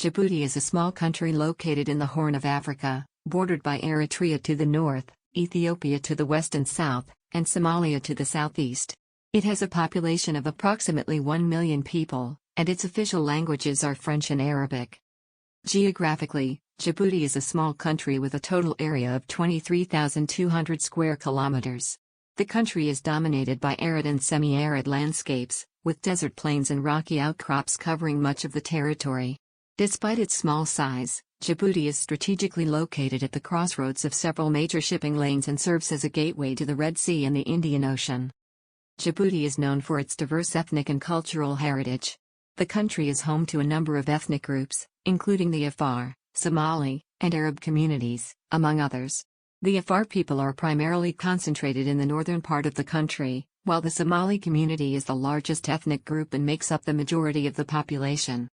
Djibouti is a small country located in the Horn of Africa, bordered by Eritrea to the north, Ethiopia to the west and south, and Somalia to the southeast. It has a population of approximately 1 million people, and its official languages are French and Arabic. Geographically, Djibouti is a small country with a total area of 23,200 square kilometers. The country is dominated by arid and semi-arid landscapes, with desert plains and rocky outcrops covering much of the territory. Despite its small size, Djibouti is strategically located at the crossroads of several major shipping lanes and serves as a gateway to the Red Sea and the Indian Ocean. Djibouti is known for its diverse ethnic and cultural heritage. The country is home to a number of ethnic groups, including the Afar, Somali, and Arab communities, among others. The Afar people are primarily concentrated in the northern part of the country, while the Somali community is the largest ethnic group and makes up the majority of the population.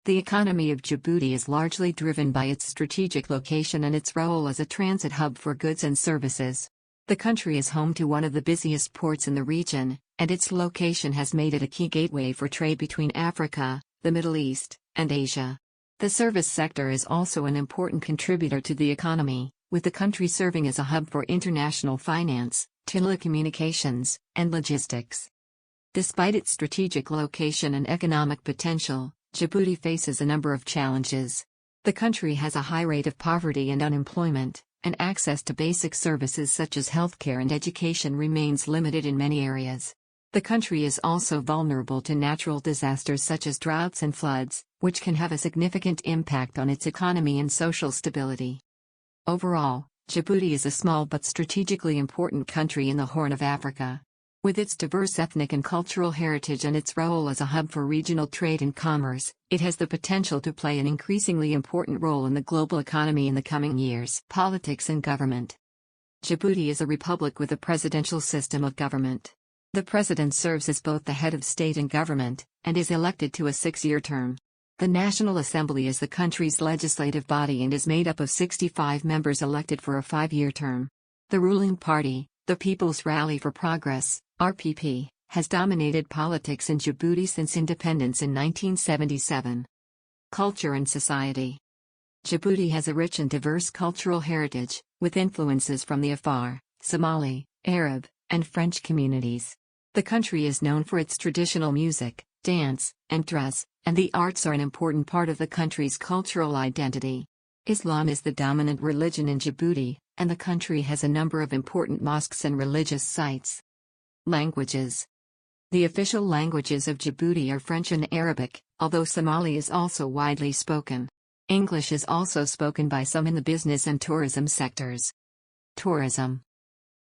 The economy of Djibouti is largely driven by its strategic location and its role as a transit hub for goods and services. The country is home to one of the busiest ports in the region, and its location has made it a key gateway for trade between Africa, the Middle East, and Asia. The service sector is also an important contributor to the economy, with the country serving as a hub for international finance, telecommunications, and logistics. Despite its strategic location and economic potential, Djibouti faces a number of challenges. The country has a high rate of poverty and unemployment, and access to basic services such as healthcare and education remains limited in many areas. The country is also vulnerable to natural disasters such as droughts and floods, which can have a significant impact on its economy and social stability. Overall, Djibouti is a small but strategically important country in the Horn of Africa. With its diverse ethnic and cultural heritage and its role as a hub for regional trade and commerce, it has the potential to play an increasingly important role in the global economy in the coming years. Politics and government. Djibouti is a republic with a presidential system of government. The president serves as both the head of state and government, and is elected to a 6-year term. The National Assembly is the country's legislative body and is made up of 65 members elected for a 5-year term. The ruling party, the People's Rally for Progress, (RPP), has dominated politics in Djibouti since independence in 1977. Culture and society. Djibouti has a rich and diverse cultural heritage, with influences from the Afar, Somali, Arab, and French communities. The country is known for its traditional music, dance, and dress, and the arts are an important part of the country's cultural identity. Islam is the dominant religion in Djibouti, and the country has a number of important mosques and religious sites. Languages. The official languages of Djibouti are French and Arabic, although Somali is also widely spoken. English is also spoken by some in the business and tourism sectors. Tourism.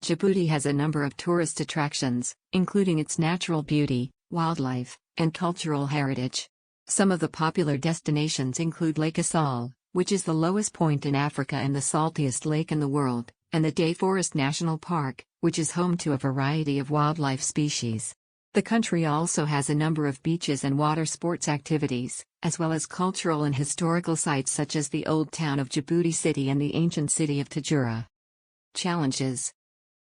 Djibouti has a number of tourist attractions, including its natural beauty, wildlife, and cultural heritage. Some of the popular destinations include Lake Assal, which is the lowest point in Africa and the saltiest lake in the world, and the Day Forest National Park, which is home to a variety of wildlife species. The country also has a number of beaches and water sports activities, as well as cultural and historical sites such as the Old Town of Djibouti City and the ancient city of Tajura. Challenges.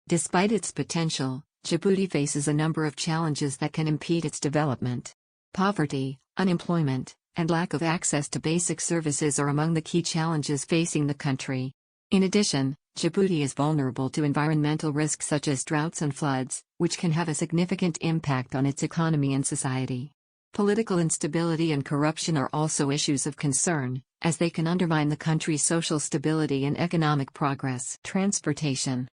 Despite its potential, Djibouti faces a number of challenges that can impede its development. Poverty, unemployment, and lack of access to basic services are among the key challenges facing the country. In addition, Djibouti is vulnerable to environmental risks such as droughts and floods, which can have a significant impact on its economy and society. Political instability and corruption are also issues of concern, as they can undermine the country's social stability and economic progress. Transportation.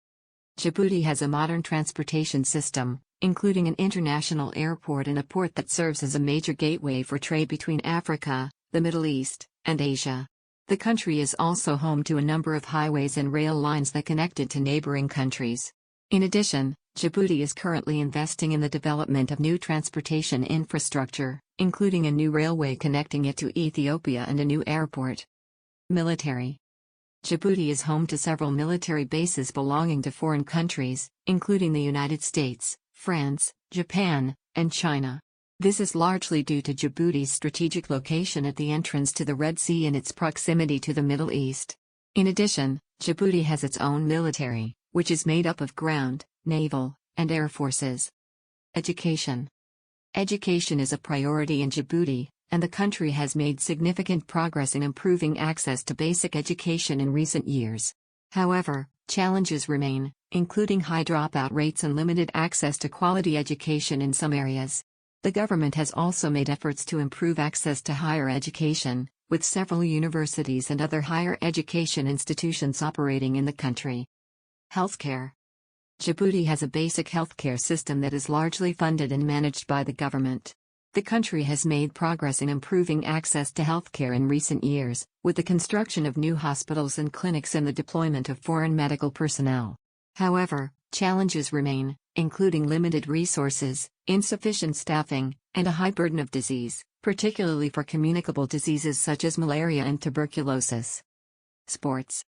Djibouti has a modern transportation system, including an international airport and a port that serves as a major gateway for trade between Africa, the Middle East, and Asia. The country is also home to a number of highways and rail lines that connect it to neighboring countries. In addition, Djibouti is currently investing in the development of new transportation infrastructure, including a new railway connecting it to Ethiopia and a new airport. Military. Djibouti is home to several military bases belonging to foreign countries, including the United States, France, Japan, and China. This is largely due to Djibouti's strategic location at the entrance to the Red Sea and its proximity to the Middle East. In addition, Djibouti has its own military, which is made up of ground, naval, and air forces. Education. Education is a priority in Djibouti, and the country has made significant progress in improving access to basic education in recent years. However, challenges remain, including high dropout rates and limited access to quality education in some areas. The government has also made efforts to improve access to higher education, with several universities and other higher education institutions operating in the country. Healthcare. Djibouti has a basic healthcare system that is largely funded and managed by the government. The country has made progress in improving access to healthcare in recent years, with the construction of new hospitals and clinics and the deployment of foreign medical personnel. However, challenges remain, including limited resources, insufficient staffing, and a high burden of disease, particularly for communicable diseases such as malaria and tuberculosis. Sports.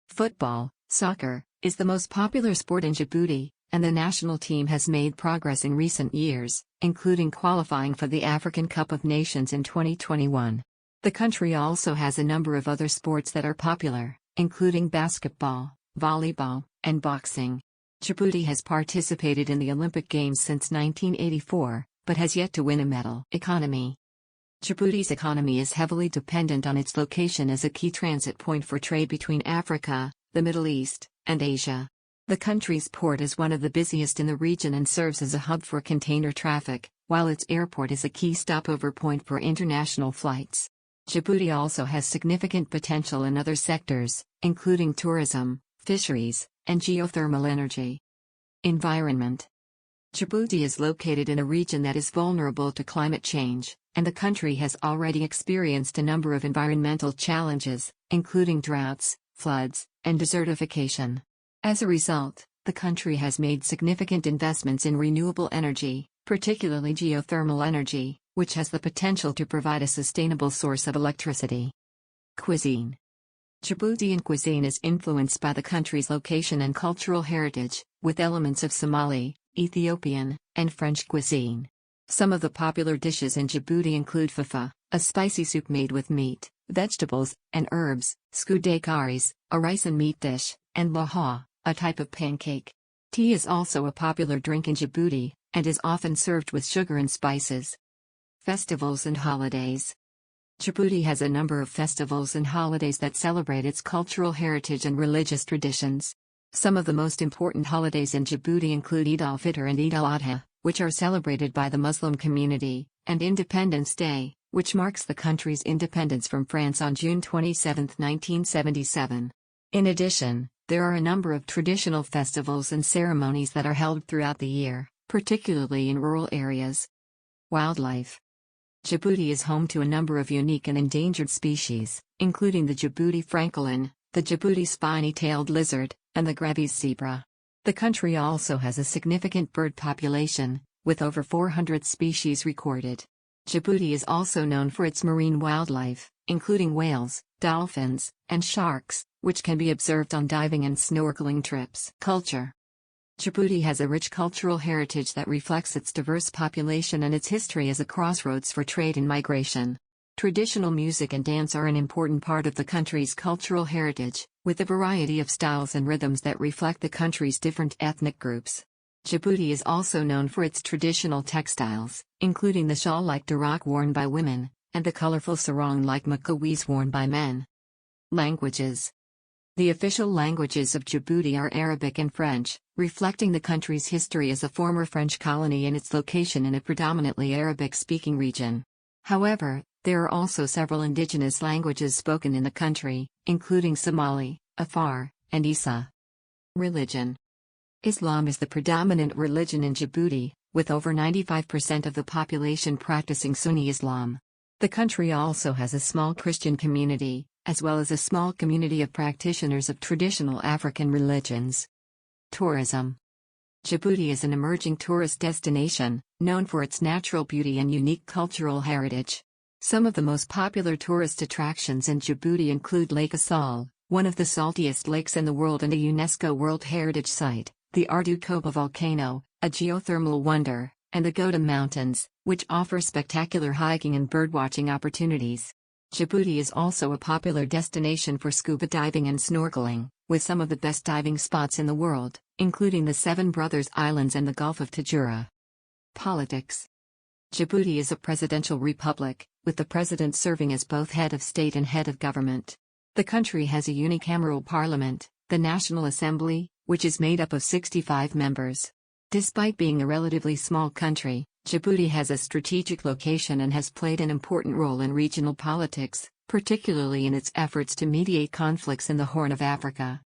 Football, soccer, is the most popular sport in Djibouti, and the national team has made progress in recent years, including qualifying for the African Cup of Nations in 2021. The country also has a number of other sports that are popular, including basketball, volleyball, and boxing. Djibouti has participated in the Olympic Games since 1984, but has yet to win a medal. Economy. Djibouti's economy is heavily dependent on its location as a key transit point for trade between Africa, the Middle East, and Asia. The country's port is one of the busiest in the region and serves as a hub for container traffic, while its airport is a key stopover point for international flights. Djibouti also has significant potential in other sectors, including tourism, fisheries, and geothermal energy. Environment. Djibouti is located in a region that is vulnerable to climate change, and the country has already experienced a number of environmental challenges, including droughts, floods, and desertification. As a result, the country has made significant investments in renewable energy, particularly geothermal energy, which has the potential to provide a sustainable source of electricity. Cuisine. Djiboutian cuisine is influenced by the country's location and cultural heritage, with elements of Somali, Ethiopian, and French cuisine. Some of the popular dishes in Djibouti include fafa, a spicy soup made with meat, vegetables, and herbs, skudai karis, a rice and meat dish, and laha, a type of pancake. Tea is also a popular drink in Djibouti, and is often served with sugar and spices. Festivals and holidays. Djibouti has a number of festivals and holidays that celebrate its cultural heritage and religious traditions. Some of the most important holidays in Djibouti include Eid al-Fitr and Eid al-Adha, which are celebrated by the Muslim community, and Independence Day, which marks the country's independence from France on June 27, 1977. In addition, there are a number of traditional festivals and ceremonies that are held throughout the year, particularly in rural areas. Wildlife. Djibouti is home to a number of unique and endangered species, including the Djibouti francolin, the Djibouti spiny-tailed lizard, and the Grevy's zebra. The country also has a significant bird population, with over 400 species recorded. Djibouti is also known for its marine wildlife, including whales, dolphins, and sharks, which can be observed on diving and snorkeling trips. Culture. Djibouti has a rich cultural heritage that reflects its diverse population and its history as a crossroads for trade and migration. Traditional music and dance are an important part of the country's cultural heritage, with a variety of styles and rhythms that reflect the country's different ethnic groups. Djibouti is also known for its traditional textiles, including the shawl-like durak worn by women, and the colorful sarong-like makawis worn by men. Languages. The official languages of Djibouti are Arabic and French, reflecting the country's history as a former French colony and its location in a predominantly Arabic-speaking region. However, there are also several indigenous languages spoken in the country, including Somali, Afar, and Isa. Religion. Islam is the predominant religion in Djibouti, with over 95% of the population practicing Sunni Islam. The country also has a small Christian community, as well as a small community of practitioners of traditional African religions. Tourism. Djibouti is an emerging tourist destination, known for its natural beauty and unique cultural heritage. Some of the most popular tourist attractions in Djibouti include Lake Assal, one of the saltiest lakes in the world and a UNESCO World Heritage Site, the Ardukoba volcano, a geothermal wonder, and the Goda Mountains, which offer spectacular hiking and birdwatching opportunities. Djibouti is also a popular destination for scuba diving and snorkeling, with some of the best diving spots in the world, including the Seven Brothers Islands and the Gulf of Tajura. Politics. Djibouti is a presidential republic, with the president serving as both head of state and head of government. The country has a unicameral parliament, the National Assembly, which is made up of 65 members. Despite being a relatively small country, Djibouti has a strategic location and has played an important role in regional politics, particularly in its efforts to mediate conflicts in the Horn of Africa.